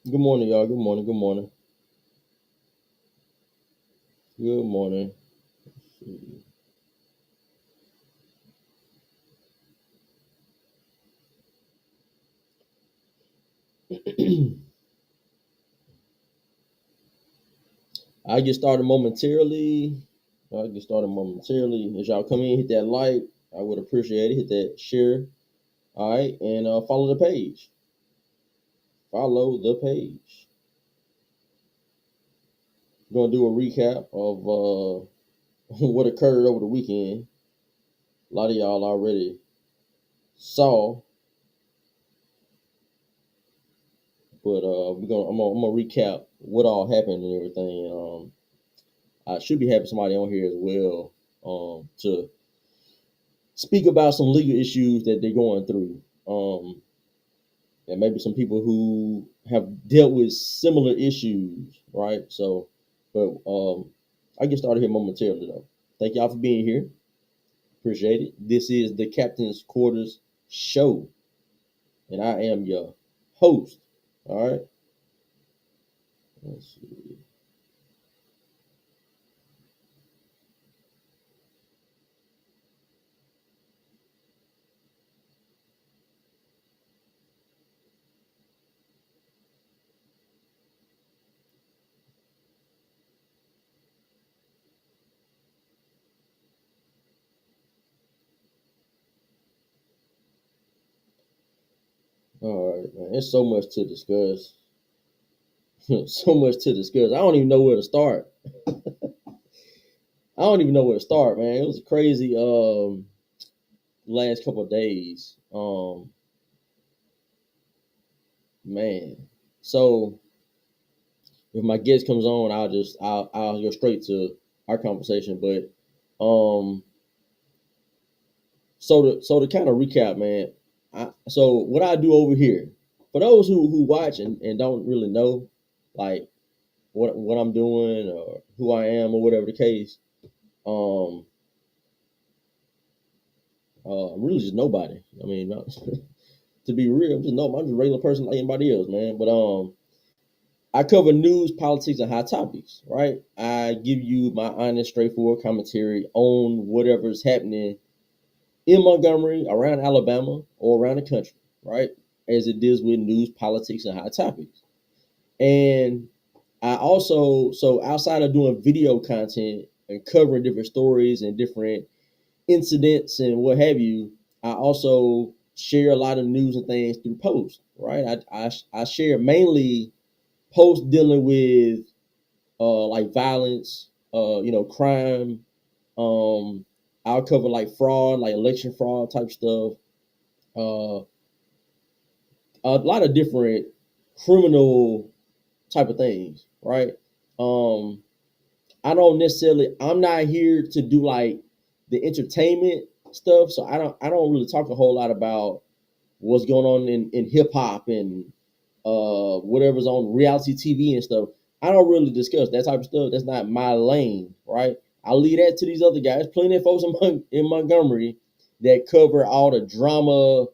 Good morning, y'all. Good morning. Good morning. Good morning. I get started momentarily. I get started momentarily. As y'all come in, hit that like. I would appreciate it. Hit that share. All right, and follow the page. Follow the page. We're gonna do a recap of what occurred over the weekend. A lot of y'all already saw, but I'm gonna recap what all happened and everything. I should be having somebody on here as well to speak about some legal issues that they're going through. And maybe some people who have dealt with similar issues, right? So, but I get started here momentarily though. Thank y'all for being here. Appreciate it. This is the Captain's Quarters Show, and I am your host. All right. Let's see. All right, man. There's so much to discuss. So much to discuss. I don't even know where to start. I don't even know where to start, man. It was crazy. Last couple of days. Man. So if my guest comes on, I'll go straight to our conversation. But um, so to kind of recap, man. So what I do over here, for those who watch and don't really know, like what I'm doing or who I am or whatever the case, um, I'm really just nobody. I mean, to be real, I'm just a regular person like anybody else, man. But I cover news, politics, and hot topics, right? I give you my honest, straightforward commentary on whatever's happening in Montgomery, around Alabama, or around the country, right? As it deals with news, politics, and hot topics. And I also, so outside of doing video content and covering different stories and different incidents and what have you, I also share a lot of news and things through posts, right? I share mainly posts dealing with like violence, crime. Um, I'll cover like fraud, like election fraud type stuff. Uh, a lot of different criminal type of things, right? Um, I'm not here to do like the entertainment stuff, so I don't really talk a whole lot about what's going on in hip hop and whatever's on reality TV and stuff. I don't really discuss that type of stuff. That's not my lane, right? I leave that to these other guys. Plenty of folks in Montgomery that cover all the drama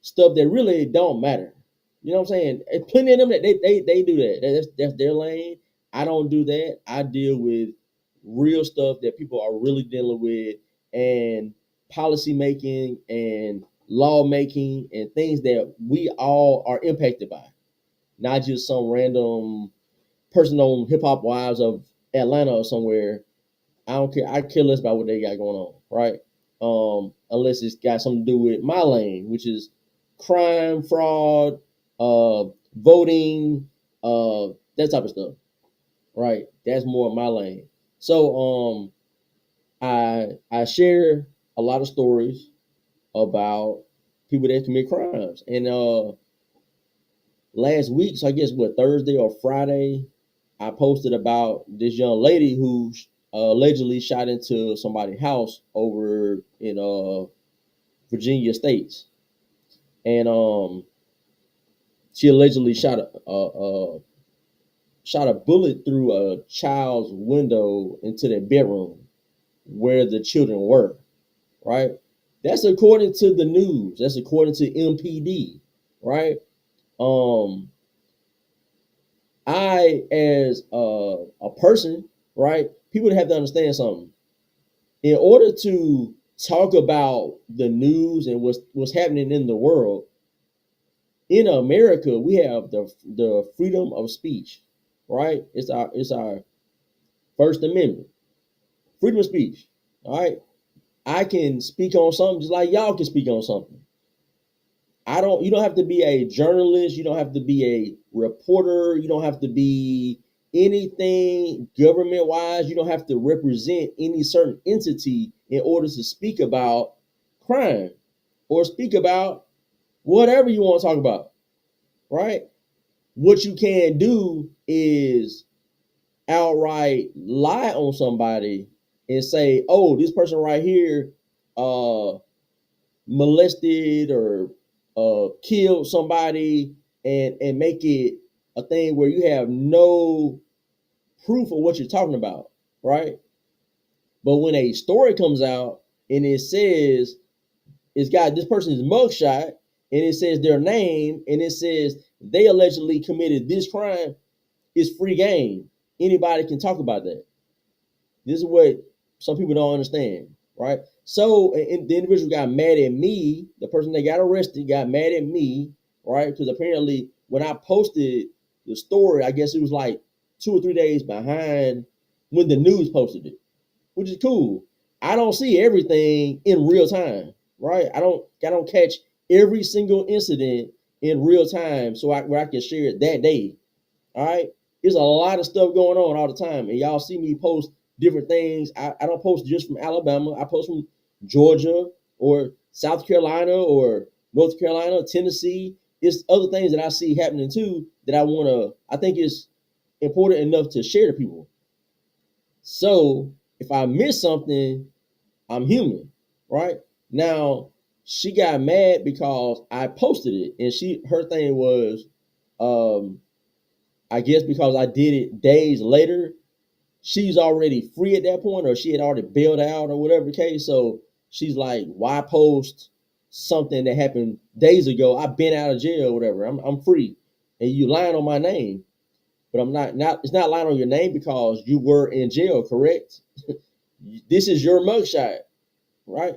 stuff that really don't matter. You know what I'm saying? And plenty of them that they do that. That's their lane. I don't do that. I deal with real stuff that people are really dealing with and policy making and law making and things that we all are impacted by, not just some random person on Hip Hop Wives of Atlanta or somewhere. I don't care. I care less about what they got going on, right? Unless it's got something to do with my lane, which is crime, fraud, uh, voting, that type of stuff, right? That's more of my lane. So I share a lot of stories about people that commit crimes, and last week, so I guess what Thursday or Friday, I posted about this young lady who allegedly shot into somebody's house over in Virginia States, and she allegedly shot a bullet through a child's window into their bedroom where the children were. Right, that's according to the news. That's according to MPD. Right. Um, I, as a person, right, people have to understand something. In order to talk about the news and what's happening in the world, in America, we have the freedom of speech, right? It's our First Amendment, freedom of speech. All right, I can speak on something just like y'all can speak on something. I don't. You don't have to be a journalist. You don't have to be a reporter. You don't have to be anything government wise. You don't have to represent any certain entity in order to speak about crime or speak about whatever you want to talk about. Right? What you can do is outright lie on somebody and say, "Oh, this person right here, uh, molested or killed somebody," and make it a thing where you have no proof of what you're talking about, right? But when a story comes out and it says it's got this person's mugshot and it says their name and it says they allegedly committed this crime, it's free game. Anybody can talk about that. This is what some people don't understand, right? So and the individual got mad at me. The person that got arrested got mad at me, right? Because apparently when I posted the story, I guess it was like 2 or 3 days behind when the news posted it, which is cool. I don't see everything in real time, right? I don't catch every single incident in real time, so where I can share it that day. All right. There's a lot of stuff going on all the time. And y'all see me post different things. I don't post just from Alabama. I post from Georgia or South Carolina or North Carolina, Tennessee. It's other things that I see happening too that I think is important enough to share to people. So if I miss something, I'm human, right? Now, she got mad because I posted it and her thing was, um, I guess because I did it days later, she's already free at that point, or she had already bailed out, or whatever the case. So she's like, "Why post something that happened days ago? I've been out of jail, or whatever. I'm free, and you lying on my name, but I'm not. Not it's not lying on your name because you were in jail, correct? This is your mugshot, right?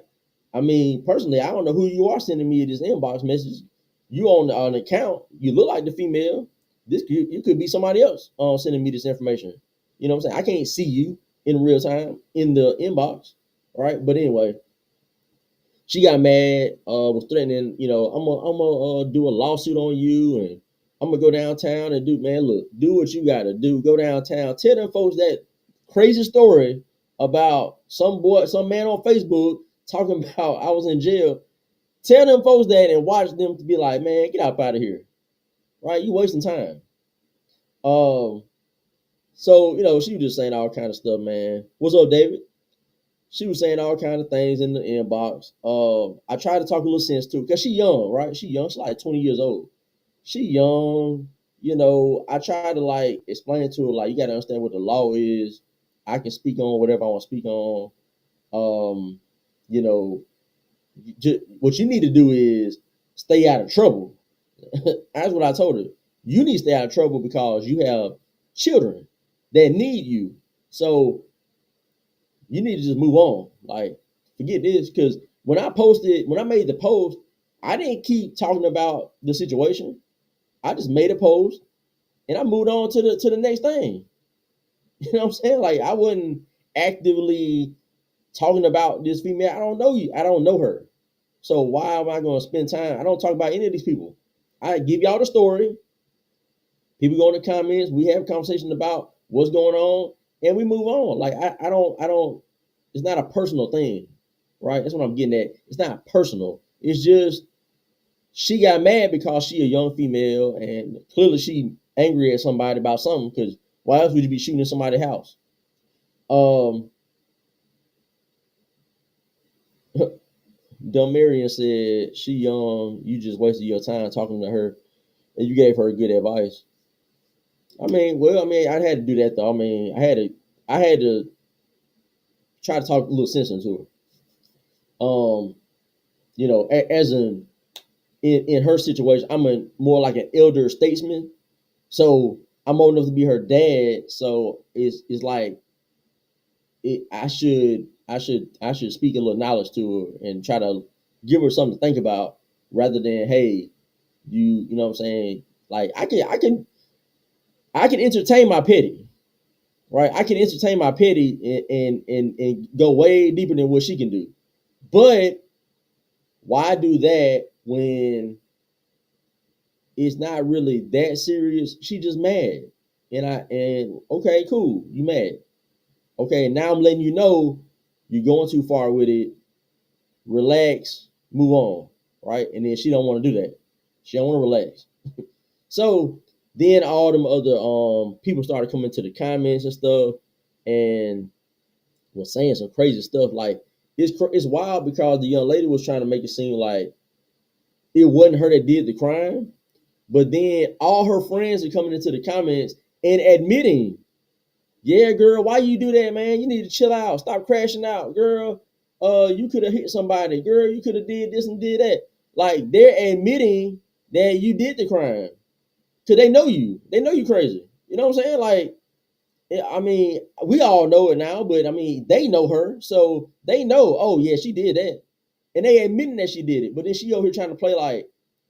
I mean, personally, I don't know who you are sending me this inbox message. You on an account, you look like the female. You could be somebody else sending me this information. You know what I'm saying? I can't see you in real time in the inbox, right? But anyway, she got mad, was threatening, I'm gonna do a lawsuit on you, and I'm gonna go downtown and do what you gotta do. Go downtown, tell them folks that crazy story about some man on Facebook talking about I was in jail. Tell them folks that and watch them to be like, man, get up out of here, right? You wasting time. Um, so she was just saying all kind of stuff, man. What's up, David? She was saying all kind of things in the inbox. I tried to talk a little sense too, because she young, right? She young. She's like 20 years old. She young. I tried to like explain to her, like, you got to understand what the law is. I can speak on whatever I want to speak on. Um, you know, what you need to do is stay out of trouble. That's what I told her. You need to stay out of trouble because you have children that need you. So you need to just move on. Like, forget this. Because when I made the post, I didn't keep talking about the situation. I just made a post and I moved on to the next thing. You know what I'm saying? Like, I wasn't actively talking about this female. I don't know you. I don't know her. So why am I going to spend time? I don't talk about any of these people. I give y'all the story. People go in the comments. We have a conversation about what's going on, and we move on. Like, I don't. It's not a personal thing, right? That's what I'm getting at. It's not personal. It's just she got mad because she a young female, and clearly she angry at somebody about something. Because why else would you be shooting in somebody's house? Um, Delmarian said she young. You just wasted your time talking to her, and you gave her good advice. I had to do that though. I had to try to talk a little sense into her. As in her situation, I'm more like an elder statesman. So I'm old enough to be her dad, so it's like I should speak a little knowledge to her and try to give her something to think about rather than, hey, you know what I'm saying? Like I can entertain my petty, right? I can entertain my petty and go way deeper than what she can do. But why do that when it's not really that serious? She just mad. And okay, cool, you mad. Okay, now I'm letting you know you're going too far with it. Relax, move on, right? And then she don't want to do that. She don't want to relax. So then all them other people started coming to the comments and stuff, and was saying some crazy stuff. Like it's wild because the young lady was trying to make it seem like it wasn't her that did the crime, but then all her friends are coming into the comments and admitting, yeah, girl, why you do that, man? You need to chill out. Stop crashing out, girl. You could have hit somebody, girl. You could have did this and did that. Like they're admitting that you did the crime because they know you. They know you crazy. You know what I'm saying? Like, I mean, we all know it now, but I mean, they know her, so they know. Oh yeah, she did that, and they admitting that she did it. But then she over here trying to play like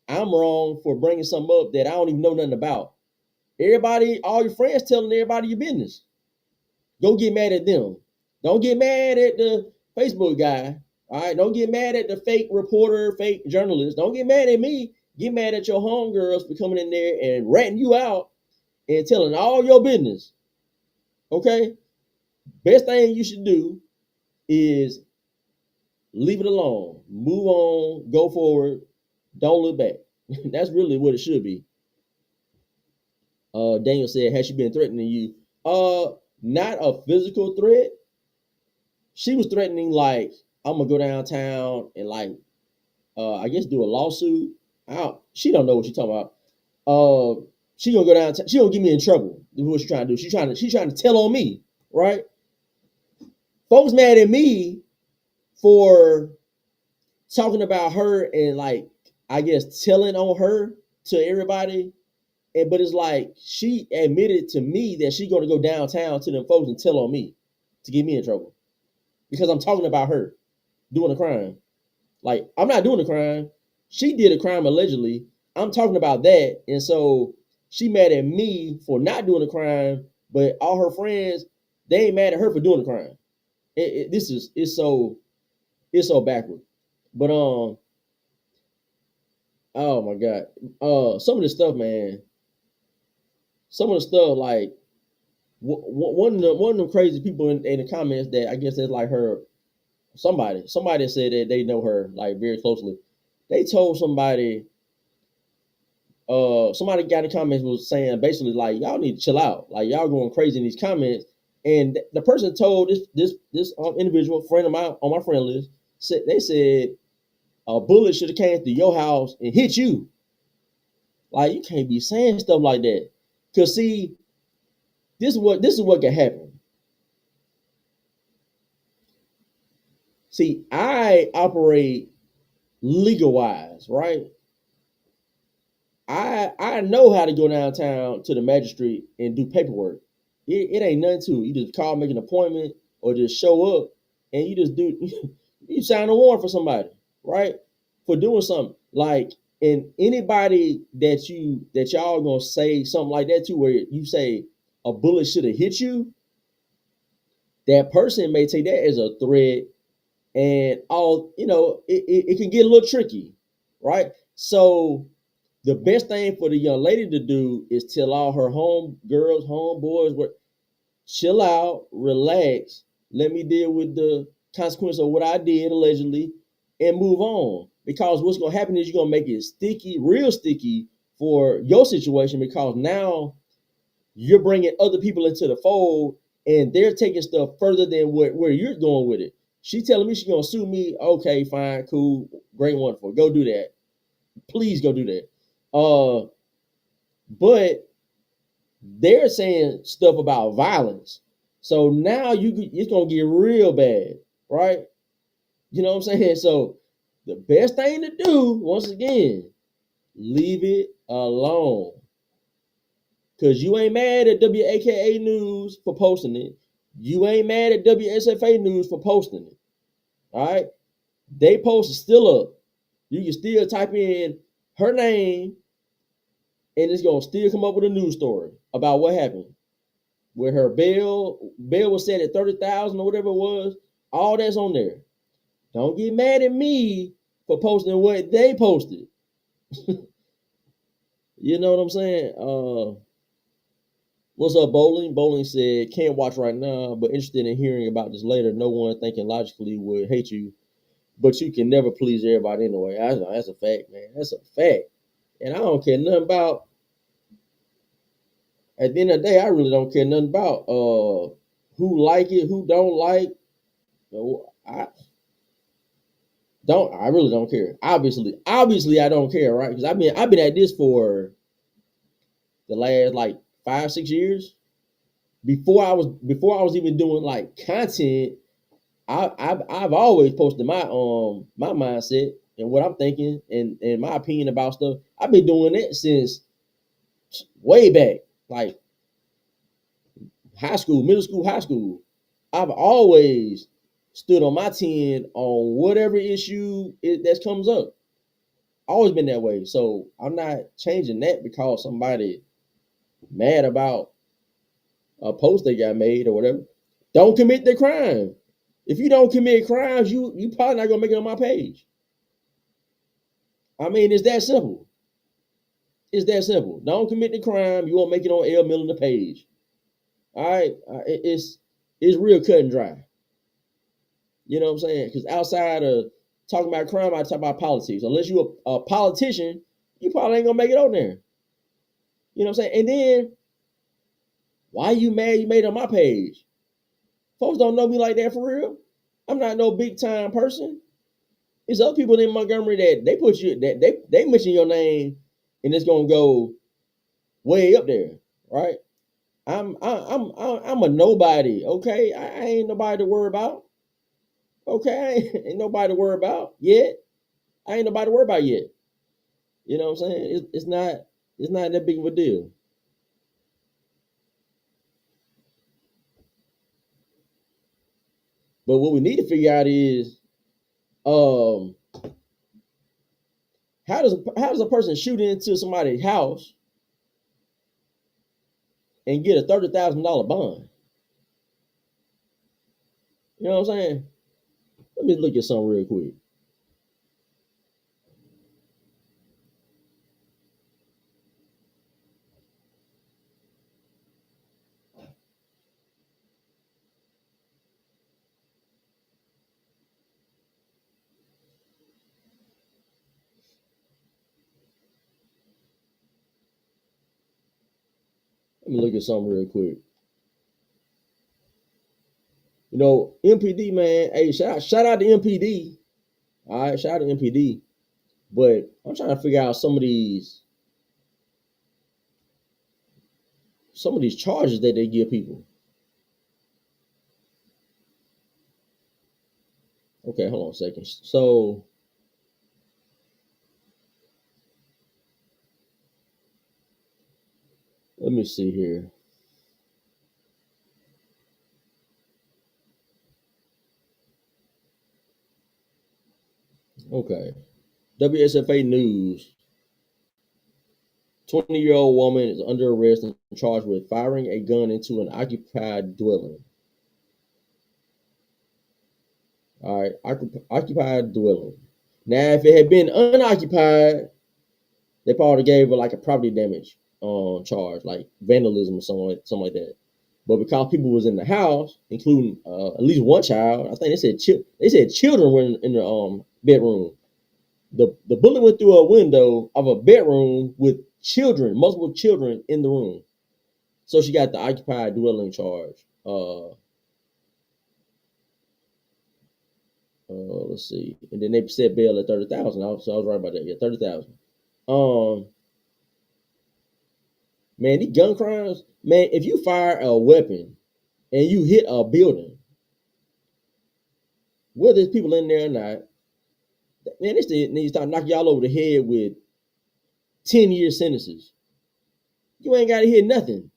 I'm wrong for bringing something up that I don't even know nothing about. Everybody, all your friends telling everybody your business. Go get mad at them. Don't get mad at the Facebook guy. All right. Don't get mad at the fake reporter, fake journalist. Don't get mad at me. Get mad at your homegirls for coming in there and ratting you out and telling all your business. Okay. Best thing you should do is leave it alone. Move on. Go forward. Don't look back. That's really what it should be. Daniel said, has she been threatening you? Not a physical threat. She was threatening like I'm gonna go downtown and like I guess do a lawsuit. She don't know what she's talking about. She gonna go downtown. She gonna get me in trouble. This is what she's trying to do. She's trying to tell on me, right? Folks mad at me for talking about her and like I guess telling on her to everybody. And but it's like she admitted to me that she's gonna go downtown to them folks and tell on me to get me in trouble because I'm talking about her doing a crime. Like I'm not doing a crime. She did a crime allegedly. I'm talking about that, and so she mad at me for not doing a crime, but all her friends they ain't mad at her for doing a crime. This is it's so backward. But oh my god, some of this stuff, man. Some of the stuff like one of the crazy people in the comments that I guess that's like her somebody said that they know her like very closely. They told somebody got in the comments was saying basically like y'all need to chill out, like y'all going crazy in these comments. And the person told this individual friend of mine on my friend list said a bullet should have came through your house and hit you. Like you can't be saying stuff like that. Cause see, this is what can happen. See, I operate legal wise, right? I know how to go downtown to the magistrate and do paperwork. It ain't nothing to it. You just call, make an appointment, or just show up, and you just do. You sign a warrant for somebody, right? For doing something like, and anybody that y'all gonna say something like that to, where you say a bullet should have hit you, that person may take that as a threat, and all it can get a little tricky, right? So the best thing for the young lady to do is tell all her home girls, homeboys, what chill out, relax, let me deal with the consequence of what I did allegedly, and move on. Because what's gonna happen is you're gonna make it sticky, real sticky for your situation because now you're bringing other people into the fold and they're taking stuff further than where you're going with it. She telling me she's gonna sue me. Okay, fine, cool, great, wonderful. Go do that. Please go do that. But they're saying stuff about violence. So now it's gonna get real bad, right? You know what I'm saying? So the best thing to do, once again, leave it alone. Because you ain't mad at WAKA News for posting it. You ain't mad at WSFA News for posting it. All right. They post is still up. You can still type in her name and it's gonna still come up with a news story about what happened. Where her bail was set at 30,000 or whatever it was. All that's on there. Don't get mad at me for posting what they posted. You know what I'm saying? What's up, Bowling? Bowling said, can't watch right now, but interested in hearing about this later. No one thinking logically would hate you, but you can never please everybody anyway. That's a fact, man. That's a fact. And I don't care nothing about, at the end of the day, I really don't care nothing about who like it, who don't like. I really don't care. Obviously I don't care, right? Because I've been at this for the last like 5-6 years. Before I was even doing like content, I've always posted my mindset and what I'm thinking and my opinion about stuff. I've been doing that since way back, like high school, middle school, high school. I've always stood on my 10 on whatever issue that comes up. Always been that way. So I'm not changing that because somebody mad about a post they got made or whatever. Don't commit the crime. If you don't commit crimes, you probably not gonna make it on my page. I mean, it's that simple. It's that simple. Don't commit the crime, you won't make it on L Milliner page. All right, it's real cut and dry. You know what I'm saying? Because outside of talking about crime, I talk about politics. Unless you're a politician, you probably ain't gonna make it on there. You know what I'm saying? And then why you mad you made it on my page? Folks don't know me like that for real. I'm not no big time person. There's other people in Montgomery that they put you that they mention your name and it's gonna go way up there, right? I'm a nobody, okay? I ain't nobody to worry about. Okay, ain't nobody to worry about yet. I ain't nobody to worry about yet. You know what I'm saying? It's not that big of a deal. But what we need to figure out is um how does a person shoot into somebody's house and get a $30,000 bond? You know what I'm saying? Let me look at something real quick. Let me look at something real quick. You know, MPD man, hey, shout out to MPD. All right, shout out to MPD. But I'm trying to figure out some of these charges that they give people. Okay, hold on a second. So let me see here. Okay. WSFA News. 20-year-old woman is under arrest and charged with firing a gun into an occupied dwelling. All right, occupied dwelling. Now, if it had been unoccupied, they probably gave her like a property damage charge, like vandalism or something like that. But because people was in the house, including at least one child, I think they said children were in the bedroom. The bullet went through a window of a bedroom with children, multiple children in the room. So she got the occupied dwelling charge. Let's see, and then they set bail at 30,000. So I was right about that. Yeah, 30,000. Um, man, these gun crimes, man. If you fire a weapon and you hit a building, whether there's people in there or not, man, they still need to start knocking y'all over the head with 10-year sentences. You ain't gotta hit nothing.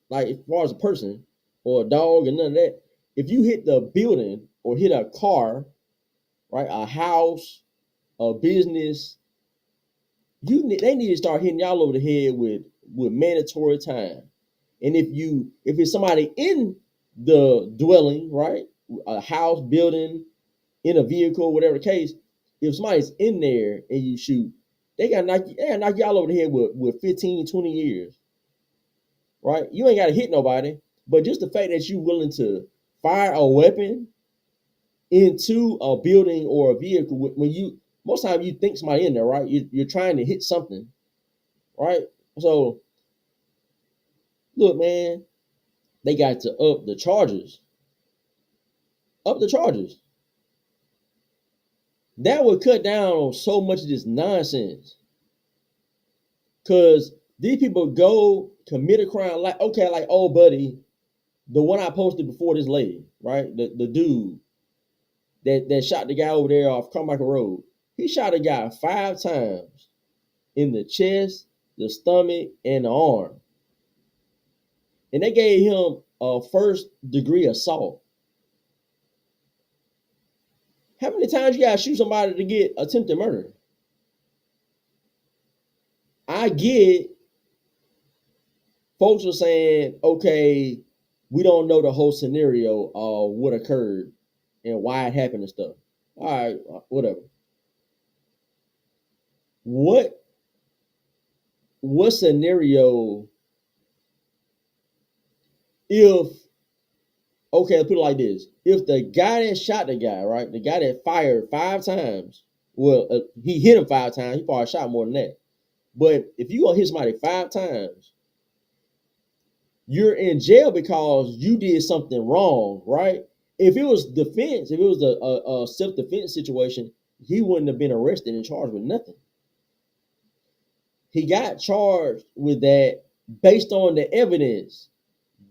Like as far as a person or a dog and none of that. If you hit the building or hit a car, right, a house, a business, they need to start hitting y'all over the head with mandatory time. And if it's somebody in the dwelling, right, a house, building, in a vehicle, whatever the case, if somebody's in there and you shoot, they gotta knock y'all over the head with 15, 20 years, right? You ain't gotta hit nobody, but just the fact that you willing to fire a weapon into a building or a vehicle when you most time you think somebody in there, right? You're trying to hit something, right? So look, man, they got to up the charges. Up the charges. That would cut down on so much of this nonsense. Cause these people go commit a crime like okay, like old buddy, the one I posted before this lady, right? The dude that shot the guy over there off Carmichael Road. He shot a guy 5 times in the chest, the stomach, and the arm. And they gave him a first degree assault. How many times you gotta shoot somebody to get attempted murder? I get folks are saying, okay, we don't know the whole scenario of what occurred and why it happened and stuff. All right, whatever. What what scenario if okay, let's put it like this. If the guy that shot the guy, right, the guy that fired 5 times, well, he hit him 5 times, he probably shot more than that. But if you gonna hit somebody 5 times, you're in jail because you did something wrong, right? If it was defense, if it was a self-defense situation, he wouldn't have been arrested and charged with nothing. He got charged with that based on the evidence,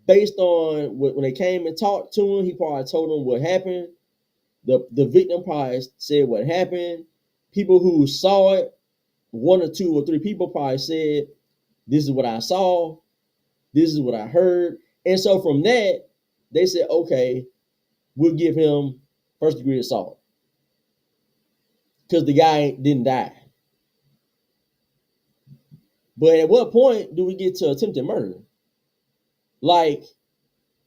based on when they came and talked to him. He probably told them what happened. The victim probably said what happened. People who saw it, 1 or 2 or 3 people probably said, "This is what I saw. This is what I heard." And so from that, they said, "Okay, we'll give him first degree assault because the guy didn't die." But at what point do we get to attempted murder? Like,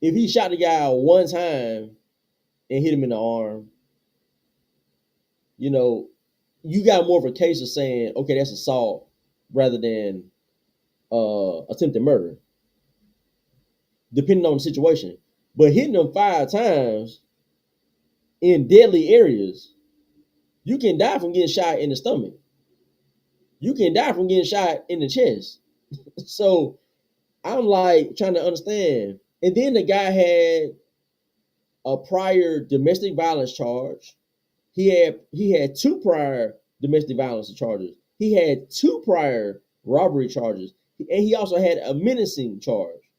if he shot the guy 1 time and hit him in the arm, you know, you got more of a case of saying, okay, that's assault rather than attempted murder, depending on the situation. But hitting them 5 times in deadly areas, you can die from getting shot in the stomach. You can die from getting shot in the chest. So I'm like trying to understand. And then the guy had a prior domestic violence charge. He had 2 prior domestic violence charges. He had 2 prior robbery charges, and he also had a menacing charge.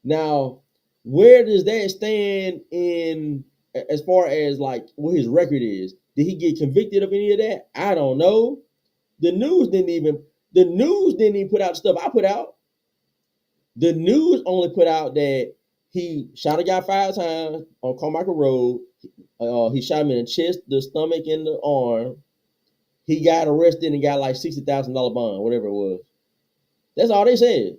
Now, where does that stand in as far as like what his record is? Did he get convicted of any of that? I don't know. The news didn't even put out the stuff I put out. The news only put out that he shot a guy 5 times on Carmichael Road. He shot him in the chest, the stomach, and the arm. He got arrested and got like $60,000 bond, whatever it was. That's all they said.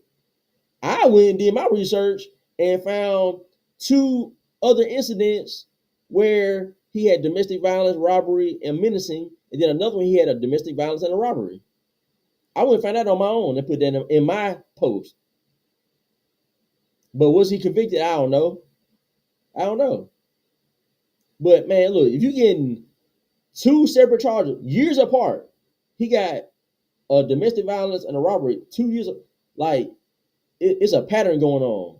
I went and did my research and found 2 other incidents where he had domestic violence, robbery, and menacing, and then another one he had a domestic violence and a robbery. I went and found that on my own and put that in my post. But was he convicted? I don't know. I don't know. But man, look, if you're getting 2 separate charges, years apart, he got a domestic violence and a robbery 2 years. Like it's a pattern going on,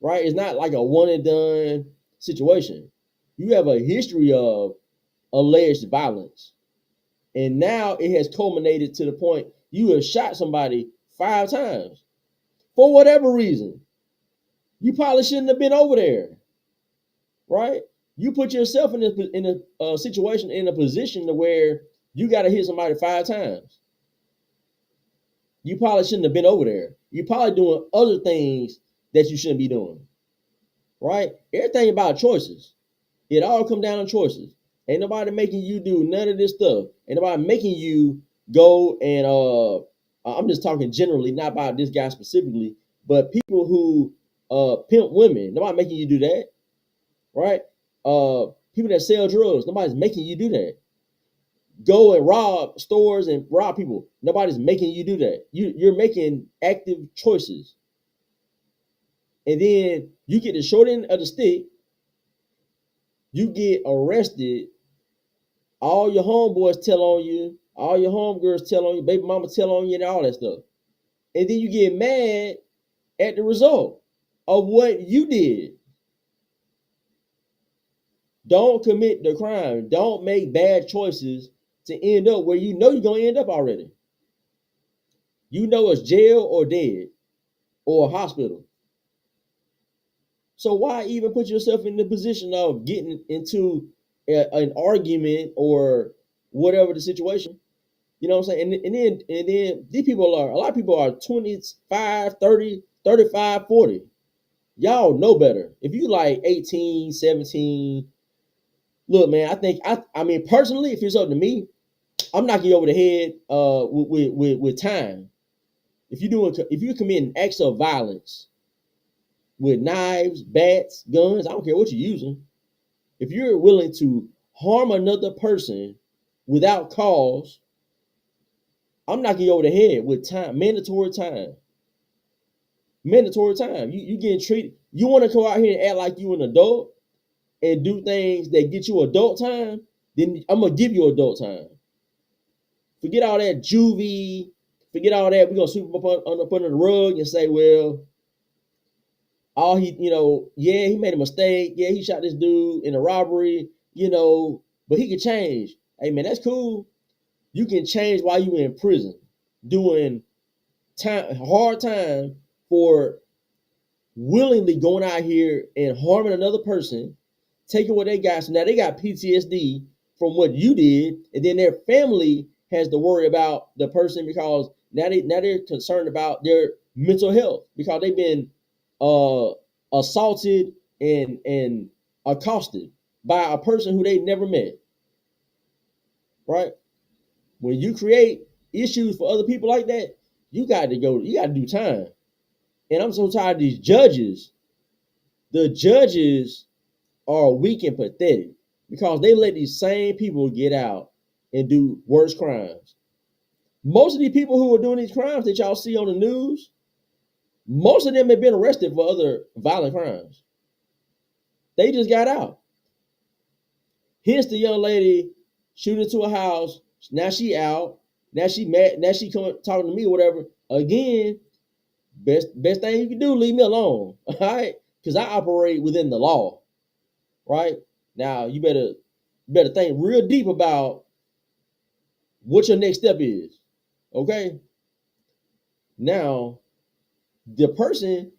right? It's not like a one and done situation. You have a history of alleged violence, and now it has culminated to the point you have shot somebody 5 times for whatever reason. You probably shouldn't have been over there, right? You put yourself in a situation, in a position to where you got to hit somebody 5 times. You probably shouldn't have been over there. You're probably doing other things that you shouldn't be doing, right? Everything about choices. It all come down to choices. Ain't nobody making you do none of this stuff. Ain't nobody making you go and I'm just talking generally, not about this guy specifically, but people who pimp women. Nobody making you do that, right? People that sell drugs, nobody's making you do that. Go and rob stores and rob people. Nobody's making you do that. You're making active choices. And then you get the short end of the stick, you get arrested, all your homeboys tell on you, all your homegirls tell on you, baby mama tell on you, and all that stuff. And then you get mad at the result of what you did. Don't commit the crime. Don't make bad choices to end up where you know you're going to end up already. You know it's jail or dead or a hospital. So why even put yourself in the position of getting into an argument or whatever the situation? You know what I'm saying? And then these people are, a lot of people are 25, 30, 35, 40. Y'all know better. If you like 18, 17, look, man, I mean, personally, if it's up to me, I'm knocking you over the head with time. If you're committing acts of violence with knives, bats, guns, I don't care what you're using. If you're willing to harm another person without cause, I'm knocking you over the head with time, mandatory time. Mandatory time. You getting treated. You want to go out here and act like you an adult and do things that get you adult time, then I'm gonna give you adult time. Forget all that juvie. Forget all that. We're gonna sweep up under the rug and say, well, all he, yeah, he made a mistake. Yeah, he shot this dude in a robbery, but he can change. Hey man, that's cool. You can change while you in prison, doing hard time for willingly going out here and harming another person, taking what they got. So now they got PTSD from what you did, and then their family has to worry about the person because now they're concerned about their mental health because they've been assaulted and accosted by a person who they never met. Right? When you create issues for other people like that, you got to go. You got to do time. And I'm so tired of these judges. The judges are weak and pathetic because they let these same people get out and do worse crimes. Most of these people who are doing these crimes that y'all see on the news, most of them have been arrested for other violent crimes. They just got out. Here's the young lady shooting into a house. Now she out. Now she mad. Now she come talking to me or whatever. Again, best thing you can do, leave me alone. All right? Because I operate within the law. Right? Now you better think real deep about what your next step is. Okay? Now, the person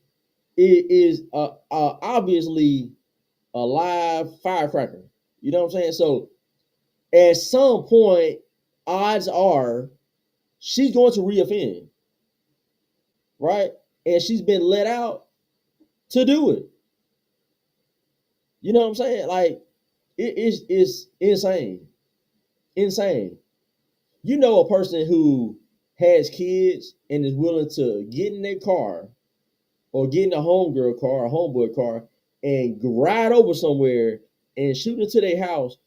is obviously a live firecracker. You know what I'm saying? So at some point, odds are she's going to reoffend, right? And she's been let out to do it. You know what I'm saying? Like it's insane, insane. You know a person who has kids and is willing to get in their car or get in a homegirl car, a homeboy car, and ride over somewhere and shoot into their house,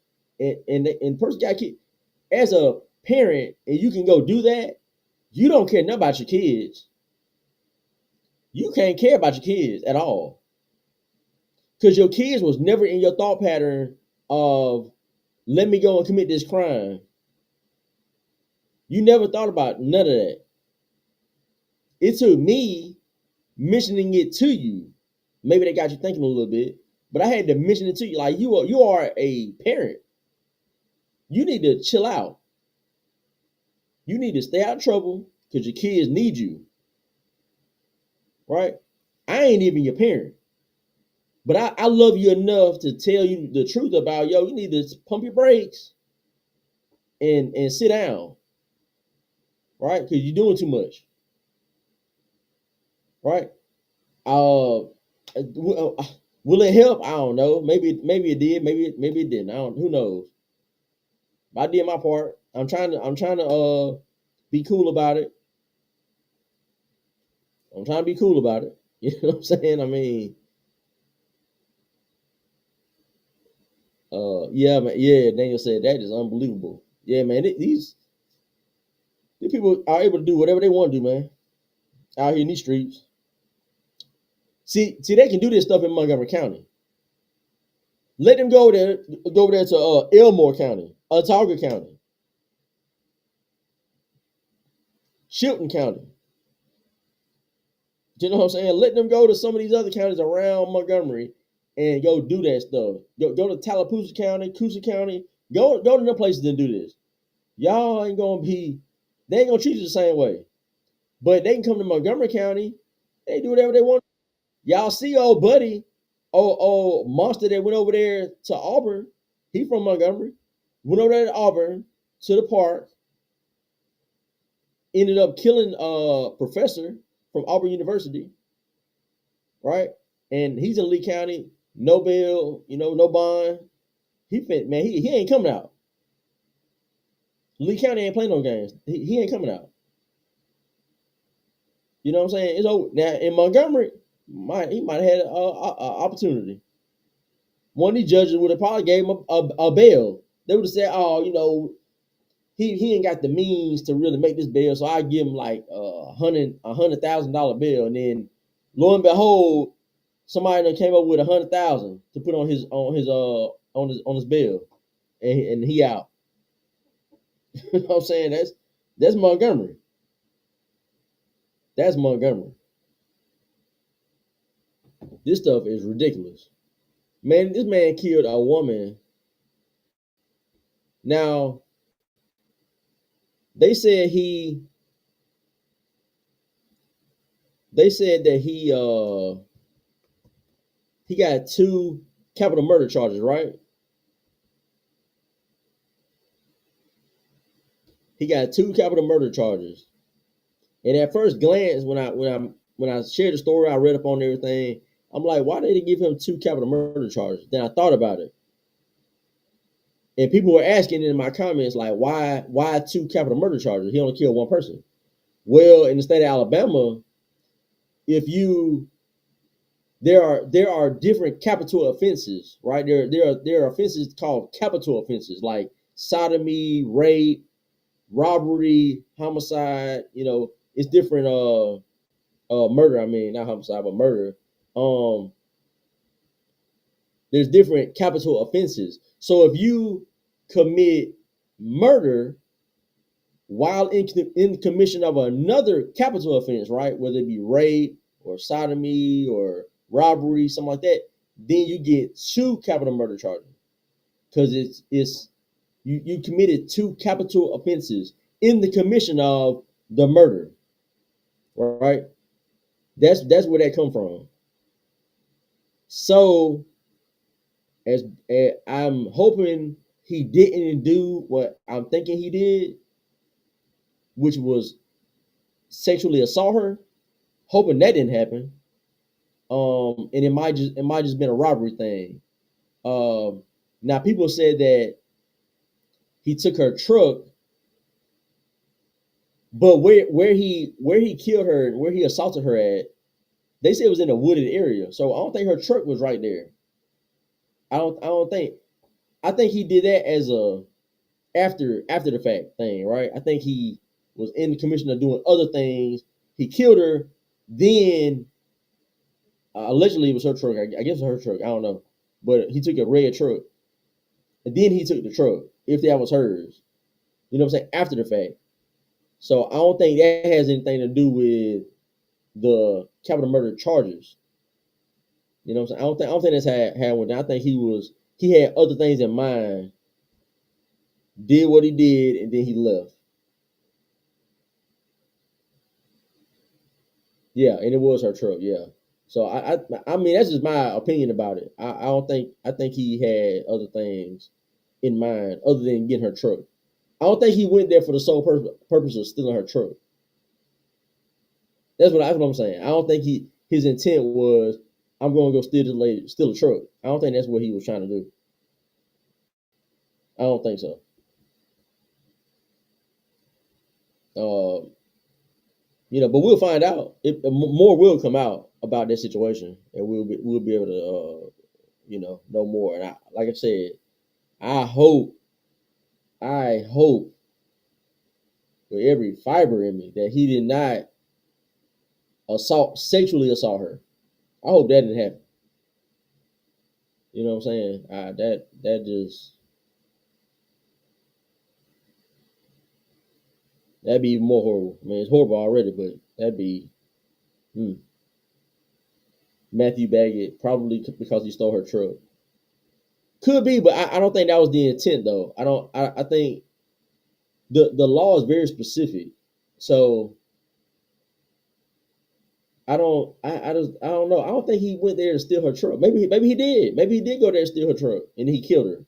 and the person got kids. As a parent, and you can go do that, you don't care nothing about your kids. You can't care about your kids at all. Because your kids was never in your thought pattern of let me go and commit this crime. You never thought about none of that. It took me mentioning it to you. Maybe they got you thinking a little bit, but I had to mention it to you. Like you are a parent. You need to chill out. You need to stay out of trouble because your kids need you. Right? I ain't even your parent. But I love you enough to tell you the truth about, you need to pump your brakes and sit down. Right? Because you're doing too much. right? Uh, will it help? I don't know. Maybe it did. Maybe it didn't. I don't. Who knows? But I did my part. I'm trying to be cool about it. I'm trying to be cool about it. You know what I'm saying? I mean, yeah, man. Yeah, Daniel said that is unbelievable. Yeah, man. These people are able to do whatever they want to do, man. Out here in these streets. See, they can do this stuff in Montgomery County. Let them go over there to Elmore County, Autauga County, Chilton County. You know what I'm saying? Let them go to some of these other counties around Montgomery and go do that stuff. Go to Tallapoosa County, Coosa County. Go to them places and do this. Y'all ain't gonna be. They ain't gonna treat you the same way. But they can come to Montgomery County. They do whatever they want. Y'all see old buddy, old monster that went over there to Auburn. He from Montgomery. Went over there to Auburn to the park. Ended up killing a professor from Auburn University, right? And he's in Lee County, no bail, no bond. He ain't coming out. Lee County ain't playing no games. He ain't coming out. You know what I'm saying? It's over now in Montgomery. He might have had an opportunity. One of these judges would have probably gave him a bail. They would have said, "Oh, he ain't got the means to really make this bail, so I give him like $100,000 bail." And then, lo and behold, somebody that came up with 100,000 to put on his bail, and he out. You know what I'm saying? That's Montgomery. That's Montgomery. This stuff is ridiculous. Man, this man killed a woman. Now, they said that he got 2 capital murder charges, right? He got 2 capital murder charges. And at first glance, when I shared the story, I read up on everything. I'm like, why did they give him 2 capital murder charges? Then I thought about it. And people were asking in my comments, like, why 2 capital murder charges? He only killed one person. Well, in the state of Alabama, if you there are different capital offenses, right? There are offenses called capital offenses, like sodomy, rape, robbery, homicide. It's different. Murder. I mean, not homicide, but murder. Um, there's different capital offenses. So if you commit murder while in commission of another capital offense, right, whether it be rape or sodomy or robbery, something like that, then you get 2 capital murder charges because it's you committed 2 capital offenses in the commission of the murder, right? That's where that come from. So as I'm hoping he didn't do what I'm thinking he did, which was sexually assault her. Hoping that didn't happen. And it might just been a robbery thing. Now people said that he took her truck, but where he killed her and where he assaulted her at, they said it was in a wooded area. So I don't think her truck was right there. I don't think. I think he did that as a after the fact thing, right? I think he was in the commission of doing other things. He killed her, then allegedly it was her truck. I guess it was her truck. I don't know, but he took a red truck, and then he took the truck if that was hers. You know what I'm saying? After the fact. So I don't think that has anything to do with the capital murder charges. You know what I'm saying? I don't think that's how it went down. I think he had other things in mind, did what he did, and then he left. Yeah, and it was her truck. Yeah. So I mean that's just my opinion about it. I don't think I think he had other things in mind other than getting her truck. I don't think he went there for the sole purpose of stealing her truck. That's what I'm saying. I don't think his intent was I'm going to go steal the lady, steal a truck. I don't think that's what he was trying to do. I don't think so. Uh, but we'll find out. More will come out about that situation, and we'll be able to know more. And like I said, I hope with every fiber in me that he did not sexually assault her. I hope that didn't happen. You know what I'm saying? That just that'd be even more horrible. I mean, it's horrible already, but that'd be hmm. Matthew Baggett probably because he stole her truck. Could be, but I don't think that was the intent though. I don't. I think the law is very specific, so I don't know. I don't think he went there to steal her truck. Maybe he did. Maybe he did go there to steal her truck and he killed her.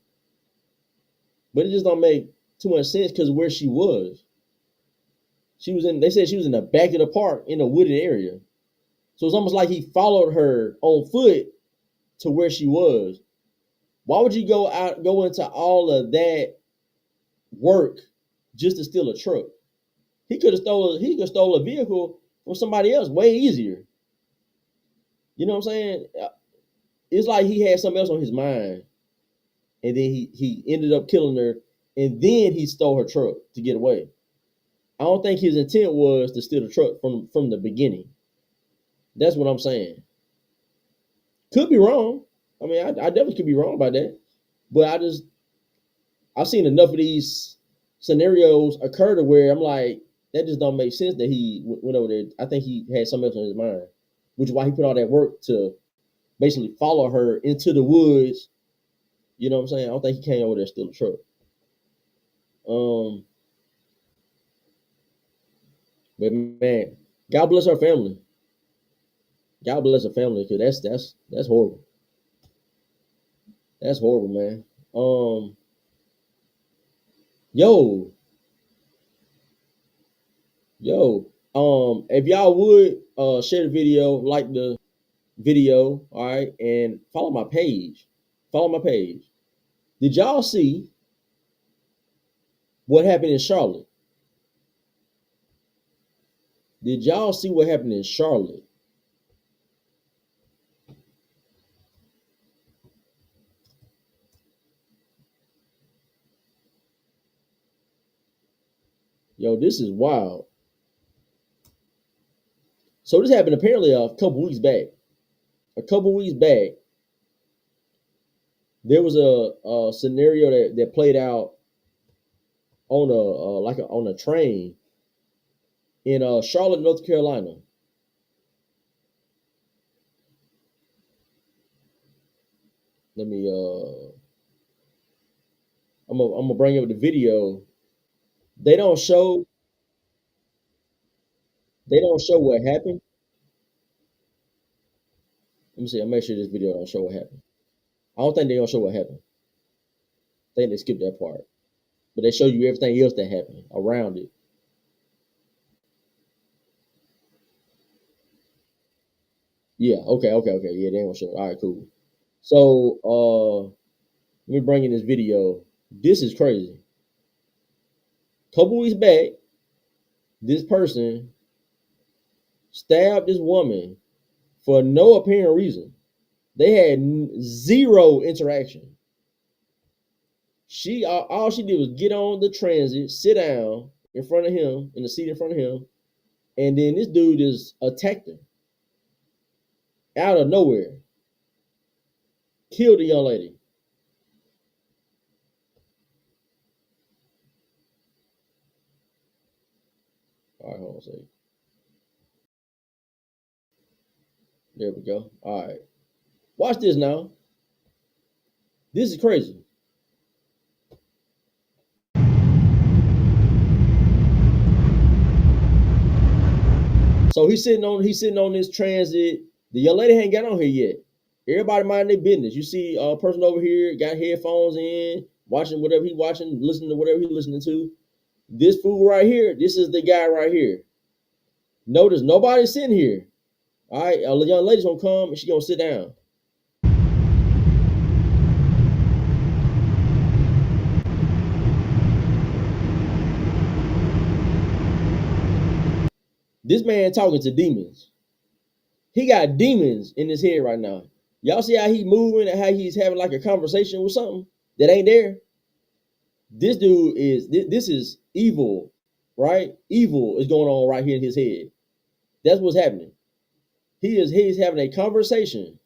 But it just don't make too much sense because where she was. She was in. They said she was in the back of the park in a wooded area. So it's almost like he followed her on foot to where she was. Why would you go into all of that work just to steal a truck? He could have stole a vehicle from somebody else way easier. You know what I'm saying? It's like he had something else on his mind, and then he ended up killing her, and then he stole her truck to get away. I don't think his intent was to steal the truck from the beginning. That's what I'm saying. Could be wrong. I mean, I definitely could be wrong about that, but I've seen enough of these scenarios occur to where I'm like, that just don't make sense that he went over there. I think he had something else on his mind, which is why he put all that work to basically follow her into the woods. You know what I'm saying? I don't think he came over there to steal the truck. But man, God bless her family. God bless her family because that's horrible. That's horrible, man. Yo, yo. If y'all would share the video, like the video, all right, and follow my page. Follow my page. Did y'all see what happened in Charlotte? Did y'all see what happened in Charlotte? Yo, this is wild. So this happened apparently a couple weeks back. A couple weeks back, there was a scenario that played out on on a train in Charlotte, North Carolina. Let me I'm gonna bring up the video. They don't show they don't show what happened. Let me see. I'll make sure this video don't show what happened. I don't think they're gonna show what happened. I think they skipped that part. But they show you everything else that happened around it. Yeah, okay. Yeah, they ain't gonna show it. All right, cool. So let me bring in this video. This is crazy. Couple weeks back, this person stabbed this woman for no apparent reason. They had zero interaction. She all she did was get on the transit, sit down in front of him, in the seat in front of him, and then this dude just attacked her out of nowhere. Killed the young lady. All right, hold on a second. There we go. All right. Watch this now. This is crazy. So he's sitting on this transit. The young lady ain't got on here yet. Everybody mind their business. You see a person over here got headphones in, watching whatever he watching, listening to whatever he listening to. This fool right here, this is the guy right here. Notice nobody's sitting here. All right, a young lady's gonna come and she's gonna sit down. This man talking to demons. He got demons in his head right now. Y'all see how he moving and how he's having like a conversation with something that ain't there? This dude is this is evil, right? Evil is going on right here in his head. That's what's happening. He's having a conversation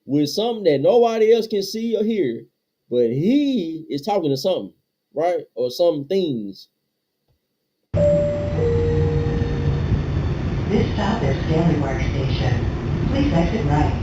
with something that nobody else can see or hear, but he is talking to something, right? Or some things. This stop is Stanley Park Station. Please exit right.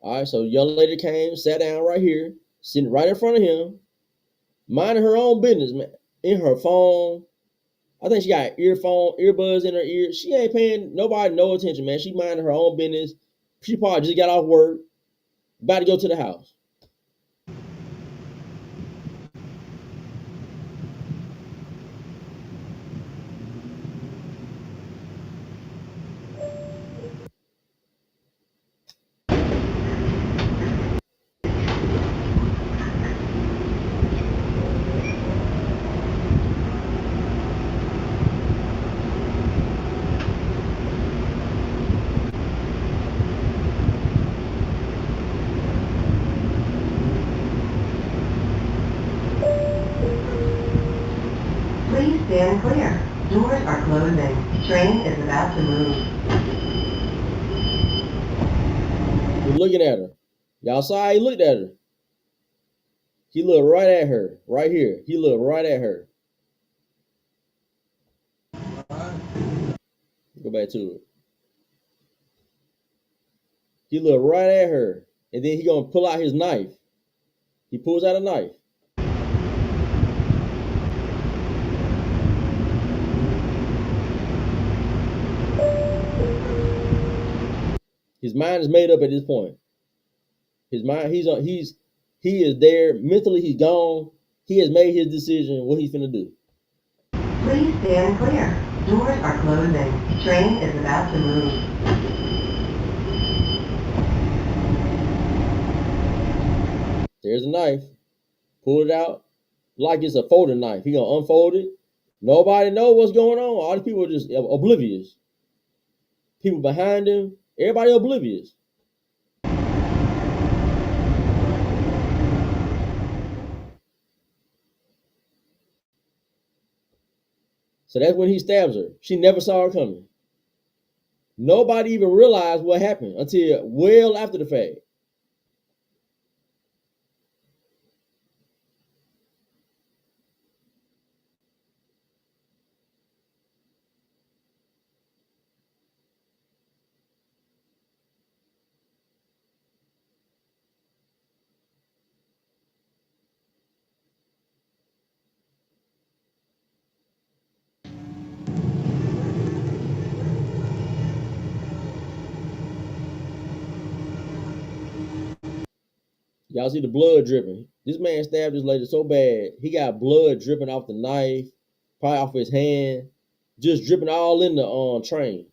All right, so young lady came, sat down right here, sitting right in front of him, minding her own business, man, in her phone. I think she got earbuds in her ear. She ain't paying nobody no attention, man. She minding her own business. She probably just got off work, about to go to the house. Please stand clear. Doors are closing. Train is about to move. He's looking at her. Y'all saw how he looked at her. He looked right at her, right here. He looked right at her. Go back to it. He looked right at her, and then he gonna pull out his knife. He pulls out a knife. His mind is made up at this point. His mind, he is there mentally. He's gone. He has made his decision what he's finna do. Please stand clear. Doors are closing. Train is about to move. There's a knife. Pull it out like it's a folding knife. He gonna unfold it. Nobody know what's going on. All these people are just oblivious. People behind him, everybody oblivious. So that's when he stabs her. She never saw her coming. Nobody even realized what happened until well after the fact. Y'all see the blood dripping. This man stabbed this lady so bad, he got blood dripping off the knife, probably off his hand, just dripping all in the train.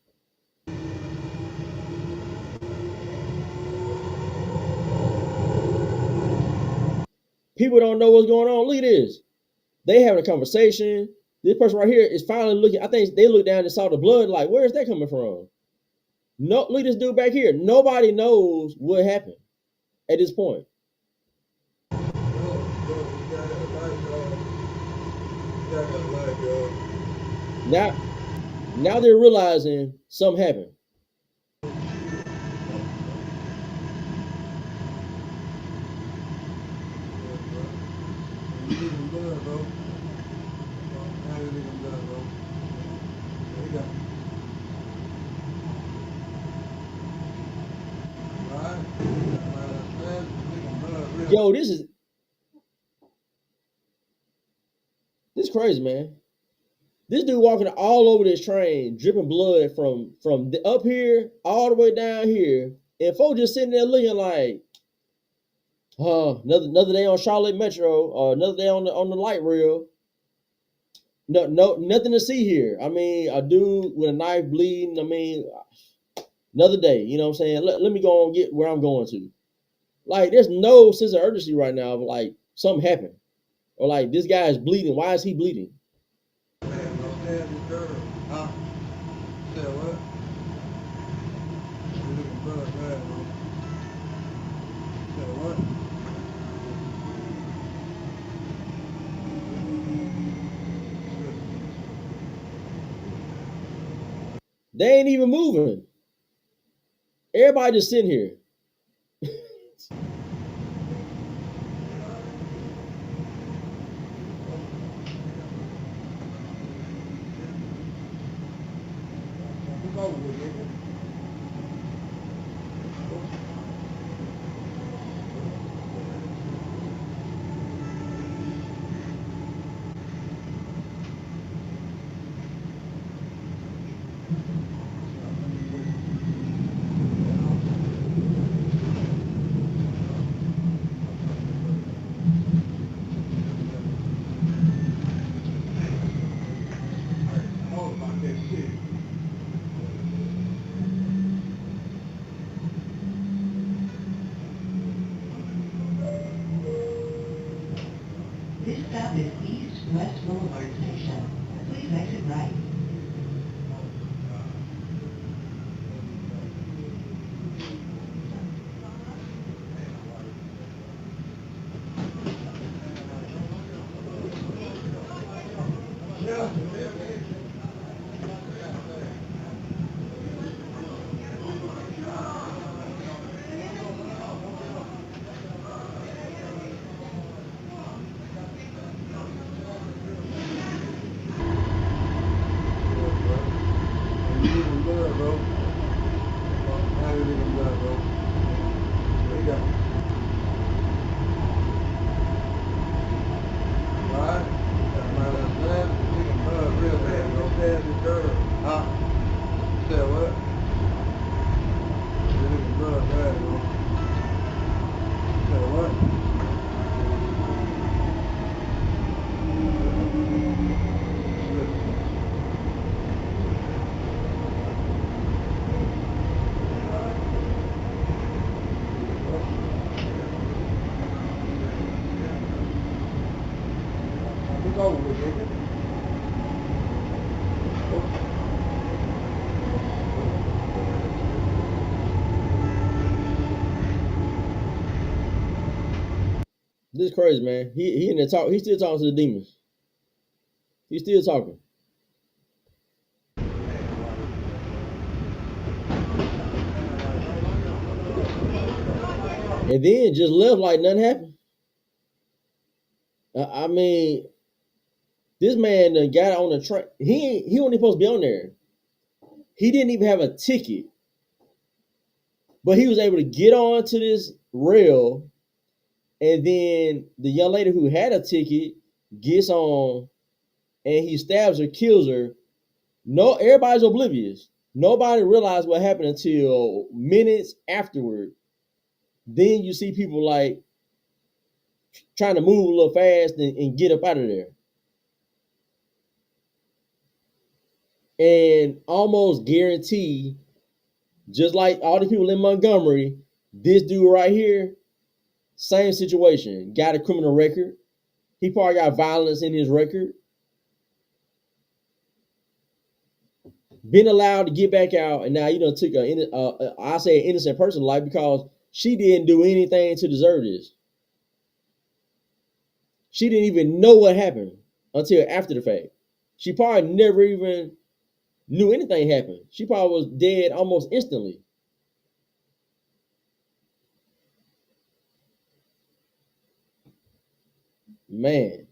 People don't know what's going on. Look at this. They having a conversation. This person right here is finally looking. I think they looked down and saw the blood. Like, where is that coming from? No, look at this dude back here. Nobody knows what happened at this point. Now, now they're realizing something happened. Yo, this crazy, man. This dude walking all over this train, dripping blood from up here all the way down here, and folks just sitting there looking like, another day on Charlotte Metro, or another day on the light rail. No, nothing to see here. I mean, a dude with a knife bleeding. I mean, another day. You know what I'm saying? Let me go and get where I'm going to. Like, there's no sense of urgency right now. Like, something happened, or like this guy is bleeding. Why is he bleeding? Huh? Said what? You looking good, bro. Said what? They ain't even moving. Everybody just sitting here. Who's over with, nigga? Hold about that shit. This stop is East West Boulevard Station. Please exit right. Yeah. You looking good, bro. How you looking good, bro? There you go. Right? Man, that's bad. Looking good, real bad, bro. Bad as dirt. Huh? Said what? You looking good, bad, bro. Said what? Who's over with, nigga? This is crazy, man. He in there talk. He's still talking to the demons. He's still talking. And then just left like nothing happened. I mean, this man done got on the train. He wasn't supposed to be on there. He didn't even have a ticket, but he was able to get on to this rail. And then the young lady who had a ticket gets on, and he stabs her, kills her. No, everybody's oblivious. Nobody realized what happened until minutes afterward. Then you see people like trying to move a little fast and get up out of there. And almost guarantee, just like all the people in Montgomery, this dude right here, same situation. Got a criminal record. He probably got violence in his record. Been allowed to get back out, and now you know took I say an innocent person's life because she didn't do anything to deserve this. She didn't even know what happened until after the fact. She probably never even knew anything happened. She probably was dead almost instantly. Man.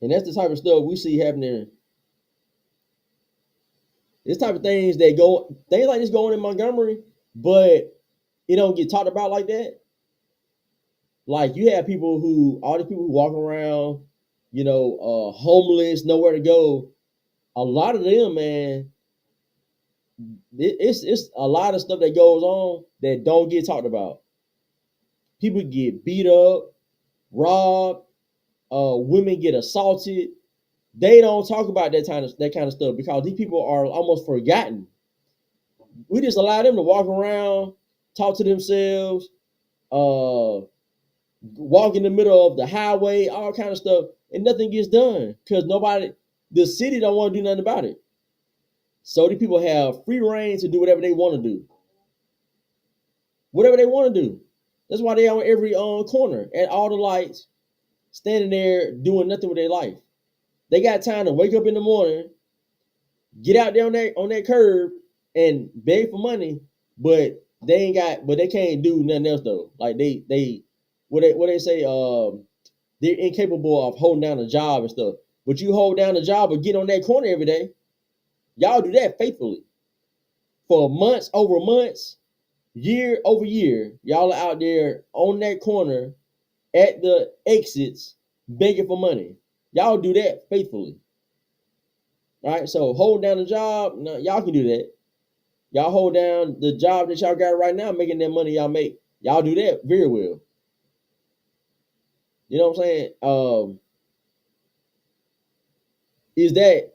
And that's the type of stuff we see happening. This type of things like this going in Montgomery, but it don't get talked about like that. Like you have people who, all the people who walk around, homeless, nowhere to go. A lot of them, man, it's a lot of stuff that goes on that don't get talked about. People get beat up, robbed, women get assaulted. They don't talk about that kind of stuff because these people are almost forgotten. We just allow them to walk around, talk to themselves, uh, walk in the middle of the highway, all kind of stuff, and nothing gets done because the city don't want to do nothing about it. So these people have free reign to do whatever they want to do, whatever they want to do. That's why they on every corner at all the lights, standing there doing nothing with their life. They got time to wake up in the morning, get out there on that curb, and beg for money, but they can't do nothing else though. Like what they say, they're incapable of holding down a job and stuff. But you hold down a job or get on that corner every day. Y'all do that faithfully for months over months, year over year. Y'all are out there on that corner at the exits begging for money. Y'all do that faithfully. All right, so hold down the job. No, y'all can do that. Y'all hold down the job that y'all got right now, making that money y'all make. Y'all do that very well. You know what I'm saying? Is that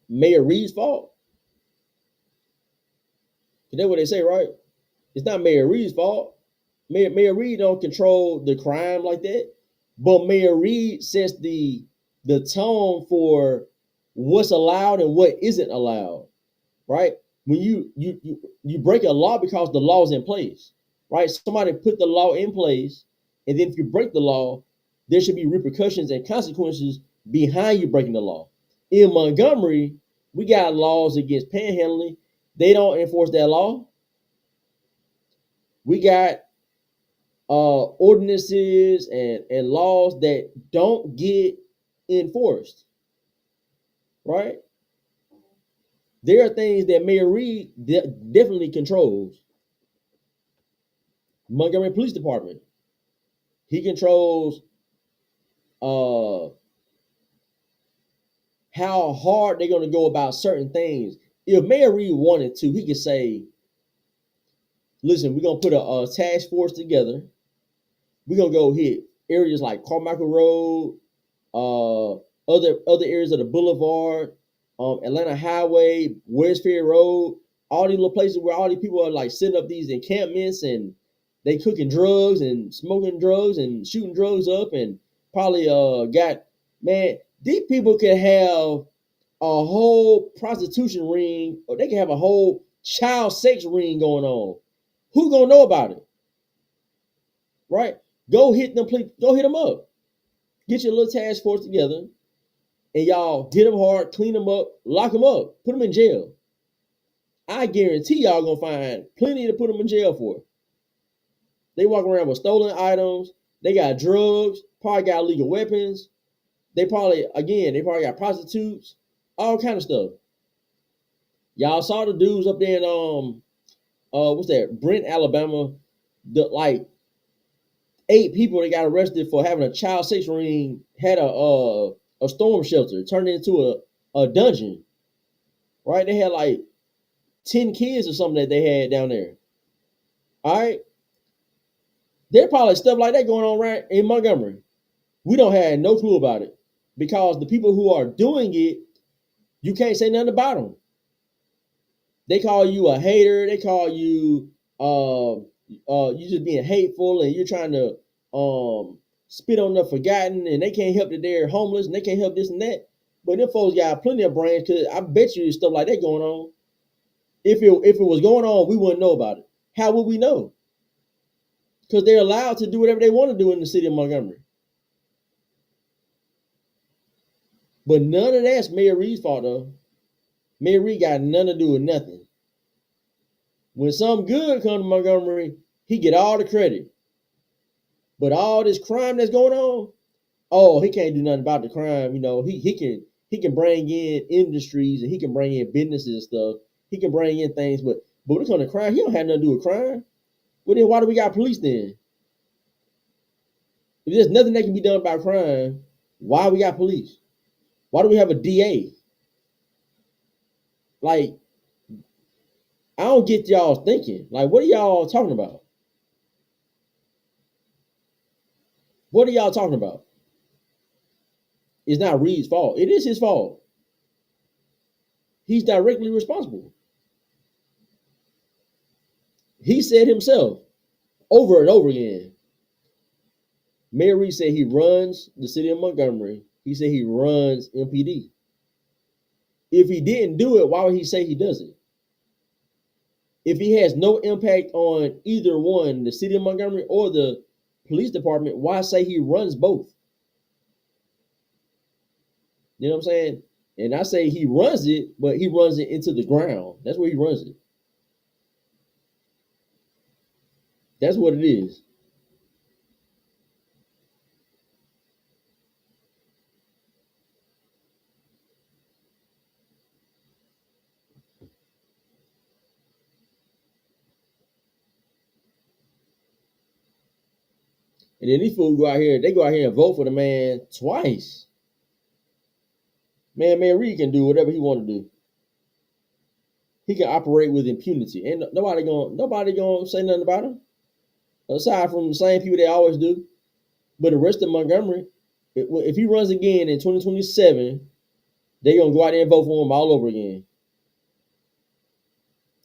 Mayor Reed's fault? That's what they say, right? It's not Mayor Reed's fault. Mayor Reed don't control the crime like that, but Mayor Reed sets the tone for what's allowed and what isn't allowed, right? When you break a law because the law is in place, right? Somebody put the law in place, and then if you break the law, there should be repercussions and consequences behind you breaking the law. In Montgomery, we got laws against panhandling. They don't enforce that law. We got ordinances and laws that don't get enforced, right? There are things that Mayor Reed definitely controls. Montgomery Police Department, he controls how hard they're going to go about certain things. If Mayor Reed wanted to, he could say, listen, we're going to put a task force together. We're going to go hit areas like Carmichael Road, other areas of the Boulevard, Atlanta Highway, West Ferry Road, all these little places where all these people are like setting up these encampments and they cooking drugs and smoking drugs and shooting drugs up and probably man, these people could have a whole prostitution ring, or they can have a whole child sex ring going on. Who gonna know about it? Right? Go hit them up. Get your little task force together and y'all hit them hard, clean them up, lock them up, put them in jail. I guarantee y'all gonna find plenty to put them in jail for. They walk around with stolen items. They got drugs, probably got illegal weapons. They probably got prostitutes, all kind of stuff. Y'all saw the dudes up there in what's that? Brent, Alabama. Like 8 people that got arrested for having a child sex ring, had a storm shelter, turned it into a dungeon. Right? They had like 10 kids or something that they had down there. All right. There's probably stuff like that going on right in Montgomery. We don't have no clue about it because the people who are doing it, you can't say nothing about them. They call you a hater. They call you you just being hateful and you're trying to spit on the forgotten, and they can't help that they're homeless and they can't help this and that. But them folks got plenty of brains because I bet you there's stuff like that going on. If it was going on, we wouldn't know about it. How would we know? Because they're allowed to do whatever they want to do in the city of Montgomery. But none of that's Mayor Reed's fault, though. Mayor Reed got nothing to do with nothing. When something good comes to Montgomery, he get all the credit. But all this crime that's going on, oh, he can't do nothing about the crime. You know, he can bring in industries and he can bring in businesses and stuff. He can bring in things, but when it comes to crime, he don't have nothing to do with crime. Well, then why do we got police then? If there's nothing that can be done about crime, why we got police? Why do we have a DA? Like, I don't get y'all thinking. Like, what are y'all talking about? What are y'all talking about? It's not Reed's fault. It is his fault. He's directly responsible. He said himself over and over again. Mayor Reed said he runs the city of Montgomery. He said he runs MPD. If he didn't do it, why would he say he does it? If he has no impact on either one, the city of Montgomery or the police department, why say he runs both? You know what I'm saying? And I say he runs it, but he runs it into the ground. That's where he runs it. That's what it is. And then these fools go out here, they go out here and vote for the man twice. Man Reed can do whatever he want to do. He can operate with impunity. And nobody gonna say nothing about him. Aside from the same people they always do. But the rest of Montgomery, if he runs again in 2027, they're gonna go out there and vote for him all over again.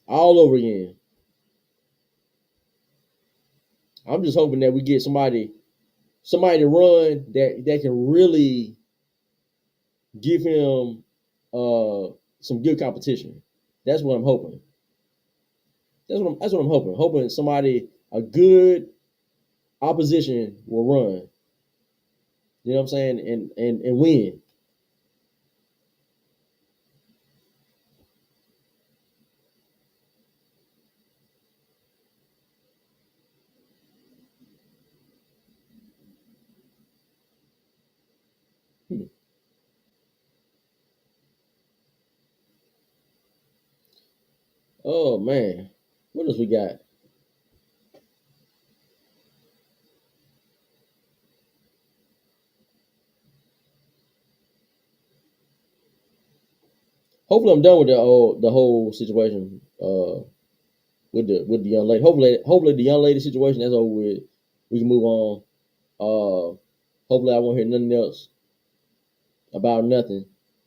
All over again. I'm just hoping that we get somebody to run that can really give him some good competition. That's what I'm hoping. That's what I'm hoping. Hoping somebody, a good opposition will run. You know what I'm saying? And win. Hmm. Oh man. What else we got? Hopefully I'm done with the whole situation with the young lady. Hopefully the young lady situation that's over with. We can move on. Hopefully I won't hear nothing else about nothing,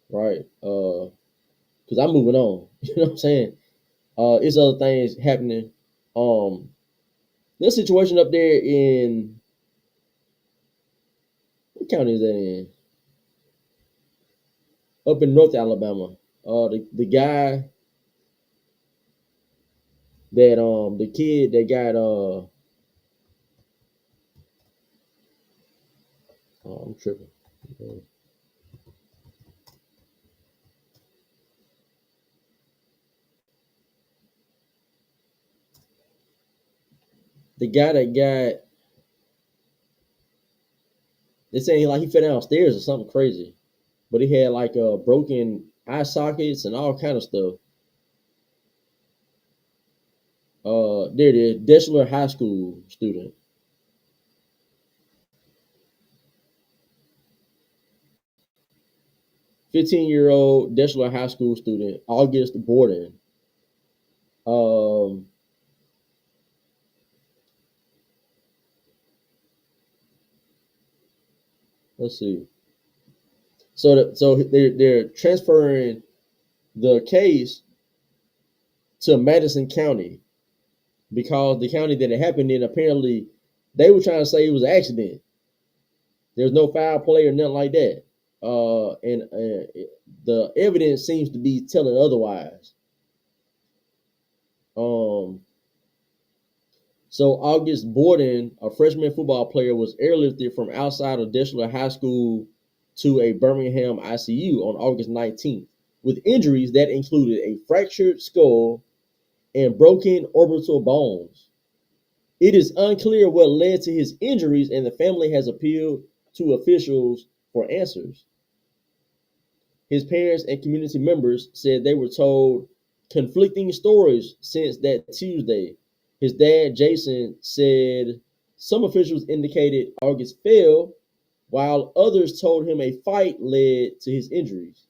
right? Because I'm moving on. You know what I'm saying? It's other things happening. Um, there's a situation up there in what county is that in? Up in North Alabama. The guy that the kid that got oh, I'm tripping. The guy that got they saying like he fell downstairs or something crazy, but he had like broken eye sockets and all kind of stuff. There it is, Deschler High School student, 15-year-old Deschler High School student, August Borden. Um, let's see. So they're transferring the case to Madison County because the county that it happened in apparently they were trying to say it was an accident. There's no foul play or nothing like that. And the evidence seems to be telling otherwise. Um, so August Borden, a freshman football player, was airlifted from outside of Deschler High School to a Birmingham ICU on August 19th with injuries that included a fractured skull and broken orbital bones. It is unclear what led to his injuries, and the family has appealed to officials for answers. His parents and community members said they were told conflicting stories since that Tuesday. His dad, Jason, said some officials indicated August fell, while others told him a fight led to his injuries.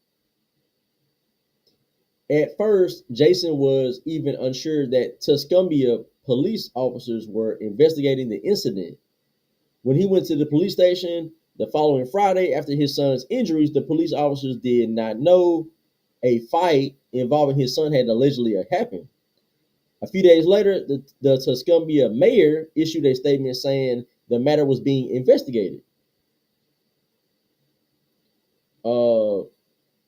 At first, Jason was even unsure that Tuscumbia police officers were investigating the incident. When he went to the police station the following Friday after his son's injuries, the police officers did not know a fight involving his son had allegedly happened. A few days later, the Tuscumbia mayor issued a statement saying the matter was being investigated. Uh,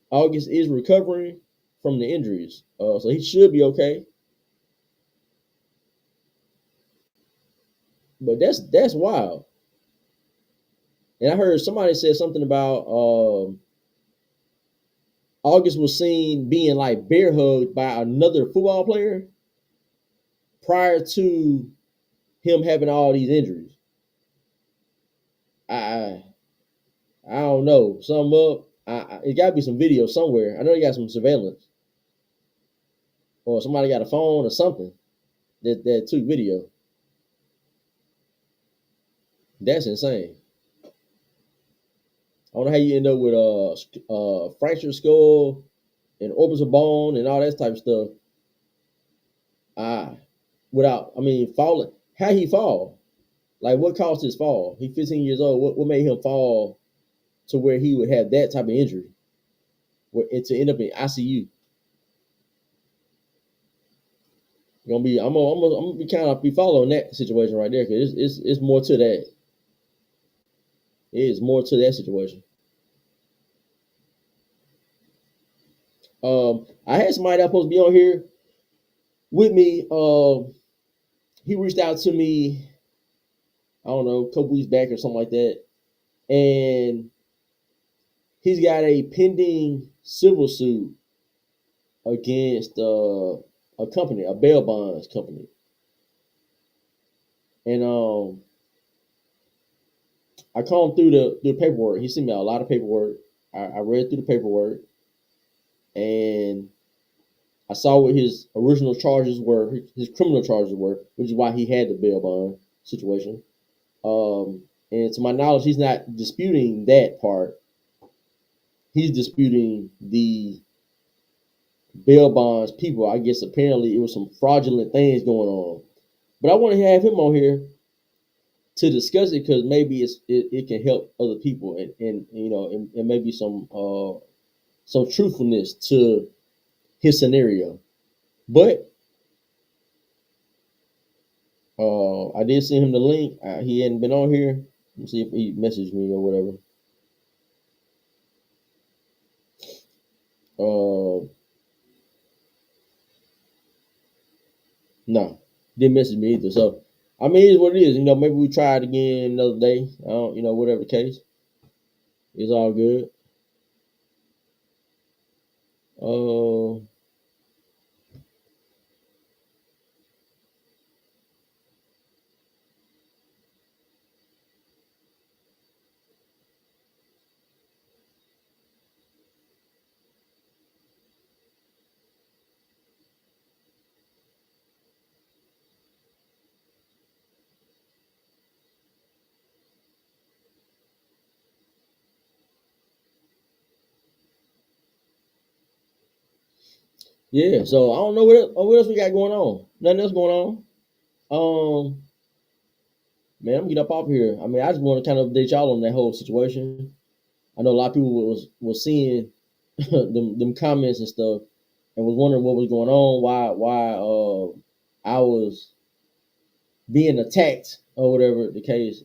August is recovering from the injuries, so he should be okay. But that's wild. And I heard somebody said something about August was seen being like bear hugged by another football player prior to him having all these injuries. I I don't know. Some up. It got to be some video somewhere. I know they got some surveillance, or somebody got a phone or something that took video. That's insane. I don't know how you end up with fractured skull and orbital bone and all that type of stuff. Ah, without, I mean, falling. How he fall? Like, what caused his fall? He 15 years old. What made him fall to where he would have that type of injury, and to end up in ICU? I'm gonna be kind of be following that situation right there, because it's more to that. It is more to that situation. I had somebody that was supposed to be on here with me. He reached out to me, I don't know, a couple weeks back or something like that, and he's got a pending civil suit against a company, a bail bonds company, and I combed through the paperwork. He sent me a lot of paperwork. I read through the paperwork, and I saw what his original charges were, his criminal charges were, which is why he had the bail bond situation. And to my knowledge, he's not disputing that part. He's disputing the bail bonds people. I guess apparently it was some fraudulent things going on. But I want to have him on here to discuss it, because maybe it can help other people, and you know, and maybe some truthfulness to his scenario. But I did send him the link. He hadn't been on here. Let's see if he messaged me or whatever. No, didn't message me either. So, I mean, it's what it is. You know, maybe we try it again another day. I don't, you know, whatever the case, it's all good. Uh, yeah. So I don't know what else we got going on. Nothing else going on. Man, I'm getting up off here. I mean, I just want to kind of update y'all on that whole situation. I know a lot of people was seeing them comments and stuff, and was wondering what was going on, why I was being attacked or whatever the case.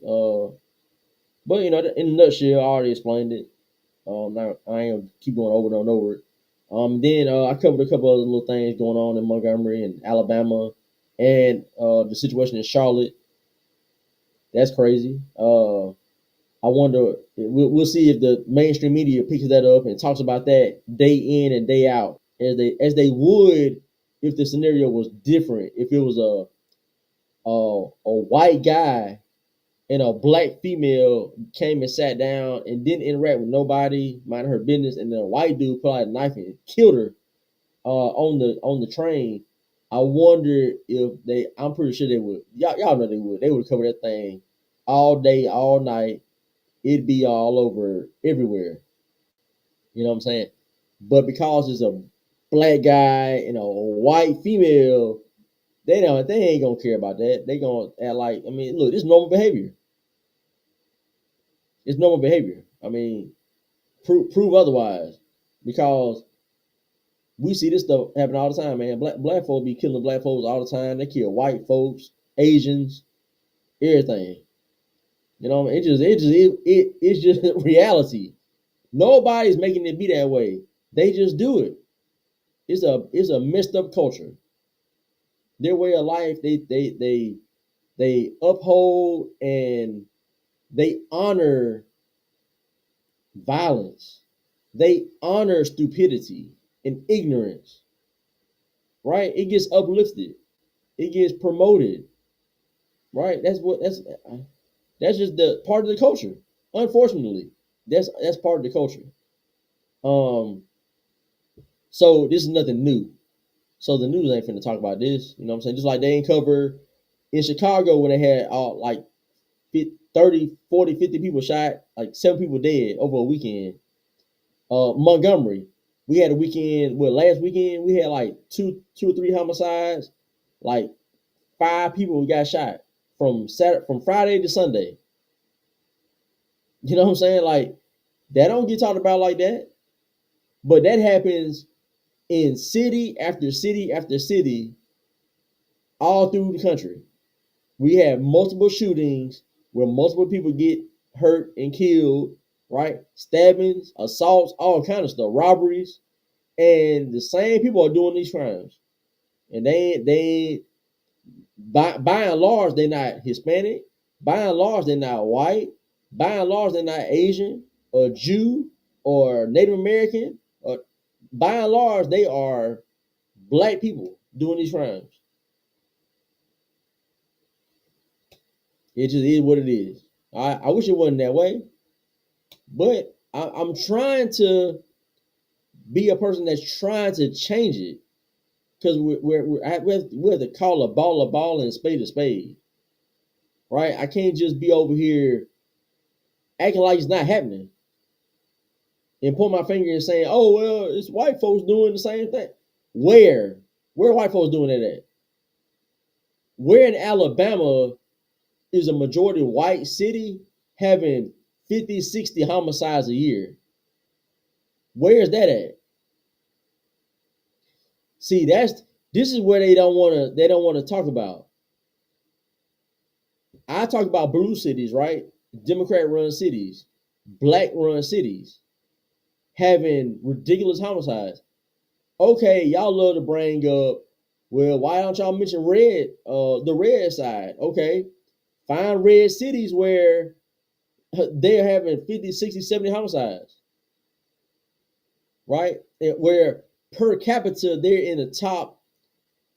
But you know, in a nutshell, I already explained it. I ain't gonna keep going over and over it. Then I covered a couple other little things going on in Montgomery and Alabama, and the situation in Charlotte. That's crazy. I wonder. We'll see if the mainstream media picks that up and talks about that day in and day out, as they would if the scenario was different. If it was a white guy and a black female came and sat down and didn't interact with nobody, minded her business, and then a white dude pulled out a knife and killed her on the train. I wonder if they. I'm pretty sure they would. Y'all know they would. They would cover that thing all day, all night. It'd be all over everywhere. You know what I'm saying? But because it's a black guy and a white female, they don't. They ain't gonna care about that. They gonna act like. I mean, look, it's normal behavior. It's normal behavior. I mean, prove otherwise, because we see this stuff happen all the time, man. Black folks be killing black folks all the time. They kill white folks, Asians, everything. You know, it's just reality. Nobody's making it be that way. They just do it. It's a messed up culture. Their way of life, they uphold and they honor violence. They honor stupidity and ignorance. Right? It gets uplifted. It gets promoted. Right? That's just the part of the culture. Unfortunately, that's part of the culture. Um, so this is nothing new. So the news ain't finna talk about this. You know what I'm saying? Just like they ain't cover in Chicago when they had like 30, 40, 50 people shot, like 7 people dead over a weekend. Montgomery, we had a weekend. Well, last weekend we had like two or three homicides. Like 5 people got shot from Friday to Sunday. You know what I'm saying? Like that don't get talked about like that, but that happens in city after city after city, all through the country. We have multiple shootings where multiple people get hurt and killed, right? Stabbings, assaults, all kind of stuff, robberies, and the same people are doing these crimes. And they by and large they're not Hispanic, by and large they're not white, by and large they're not Asian or Jew or Native American, or by and large they are black people doing these crimes. It just is what it is. I wish it wasn't that way, but I'm trying to be a person that's trying to change it, because we have to call a ball and a spade, right? I can't just be over here acting like it's not happening and point my finger and saying, "Oh well, it's white folks doing the same thing." Where are white folks doing it at? Where in Alabama is a majority white city having 50, 60 homicides a year? Where is that at? See, this is where they don't want to talk about. I talk about blue cities, right? Democrat run cities, black run cities having ridiculous homicides. Okay, y'all love to bring up, well, why don't y'all mention the red side? Okay, find red cities where they're having 50, 60, 70 homicides, right? Where per capita, they're in the top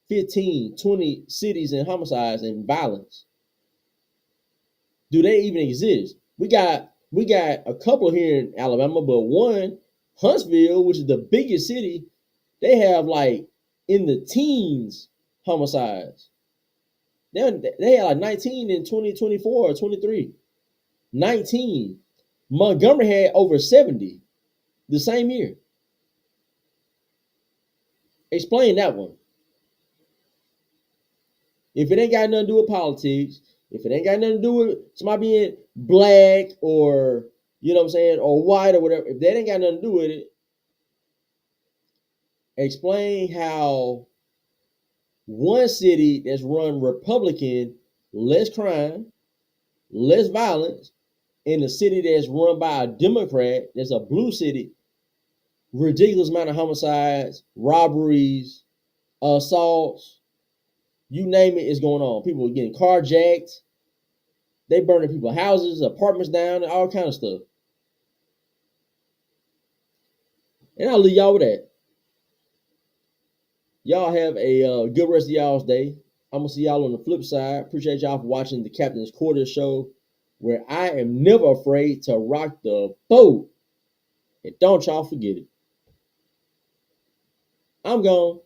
15, 20 cities in homicides and violence. Do they even exist? We got a couple here in Alabama, but one, Huntsville, which is the biggest city, they have like in the teens homicides. They had like 19 in 2024 or 23. 19. Montgomery had over 70 the same year. Explain that one. If it ain't got nothing to do with politics, if it ain't got nothing to do with somebody being black or, you know what I'm saying, or white or whatever, if that ain't got nothing to do with it, explain how one city that's run Republican, less crime, less violence, in a city that's run by a Democrat, that's a blue city, ridiculous amount of homicides, robberies, assaults, you name it, is going on. People are getting carjacked. They burning people's houses, apartments down, and all kind of stuff. And I'll leave y'all with that. Y'all have a good rest of y'all's day. I'm going to see y'all on the flip side. Appreciate y'all for watching the Captain's Quarters show, where I am never afraid to rock the boat. And don't y'all forget it. I'm gone.